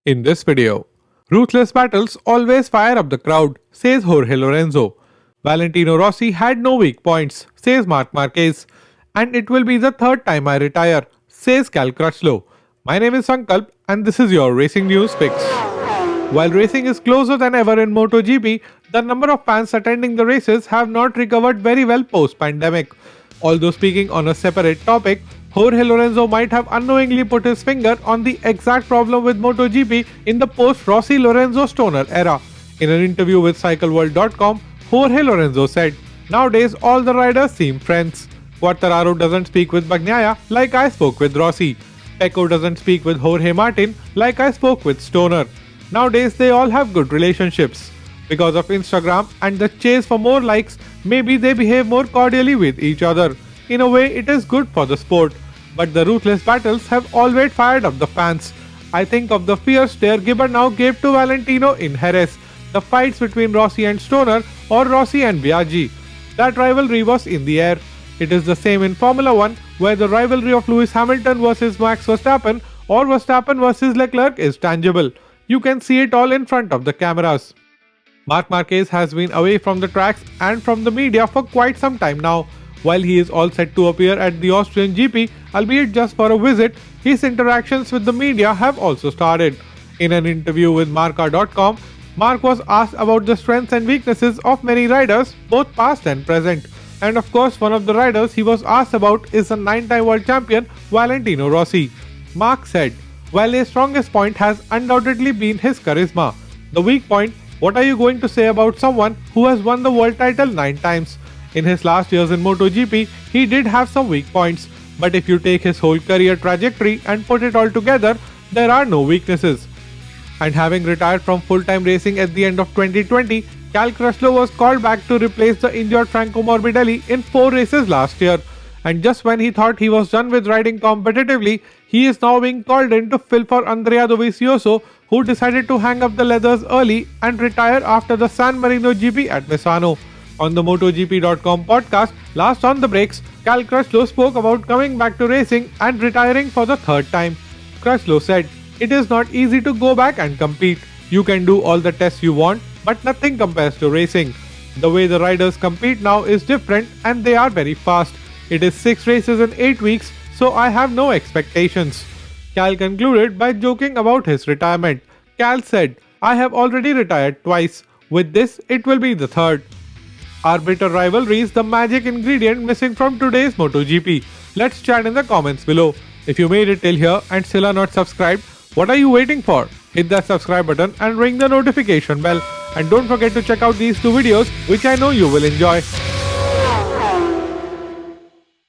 In this video, ruthless battles always fire up the crowd, says Jorge Lorenzo. Valentino Rossi had no weak points, says Marquez. And it will be the third time I retire, says Cal Crutchlow. My name is Sankalp and this is your Racing News Fix. While racing is closer than ever in MotoGP, the number of fans attending the races have not recovered very well post-pandemic. Although speaking on a separate topic, Jorge Lorenzo might have unknowingly put his finger on the exact problem with MotoGP in the post-Rossi-Lorenzo Stoner era. In an interview with CycleWorld.com, Jorge Lorenzo said, "Nowadays all the riders seem friends. Quartararo doesn't speak with Bagnaia like I spoke with Rossi. Pecco doesn't speak with Jorge Martin like I spoke with Stoner. Nowadays they all have good relationships. Because of Instagram and the chase for more likes, maybe they behave more cordially with each other. In a way, it is good for the sport. But the ruthless battles have always fired up the fans. I think of the fierce stare Gibber now gave to Valentino in Jerez, the fights between Rossi and Stoner or Rossi and Biaggi. That rivalry was in the air. It is the same in Formula 1, where the rivalry of Lewis Hamilton versus Max Verstappen or Verstappen versus Leclerc is tangible. You can see it all in front of the cameras. Marc Marquez has been away from the tracks and from the media for quite some time now. While he is all set to appear at the Austrian GP, albeit just for a visit, his interactions with the media have also started. In an interview with Marca.com, Marc was asked about the strengths and weaknesses of many riders, both past and present. And of course, one of the riders he was asked about is the 9-time world champion Valentino Rossi. Marc said, "While his strongest point has undoubtedly been his charisma. The weak point, what are you going to say about someone who has won the world title 9 times? In his last years in MotoGP, he did have some weak points, but if you take his whole career trajectory and put it all together, there are no weaknesses." And having retired from full-time racing at the end of 2020, Cal Crutchlow was called back to replace the injured Franco Morbidelli in 4 races last year. And just when he thought he was done with riding competitively, he is now being called in to fill for Andrea Dovizioso, who decided to hang up the leathers early and retire after the San Marino GP at Misano. On the MotoGP.com podcast, Last on the Brakes, Cal Crutchlow spoke about coming back to racing and retiring for the 3rd time. Crutchlow said, "It is not easy to go back and compete. You can do all the tests you want, but nothing compares to racing. The way the riders compete now is different and they are very fast. It is 6 races in 8 weeks, so I have no expectations." Cal concluded by joking about his retirement. Cal said, "I have already retired twice. With this, it will be the 3rd. Are bitter rivalries the magic ingredient missing from today's MotoGP? Let's chat in the comments below. If you made it till here and still are not subscribed, what are you waiting for? Hit that subscribe button and ring the notification bell. And don't forget to check out these 2 videos, which I know you will enjoy.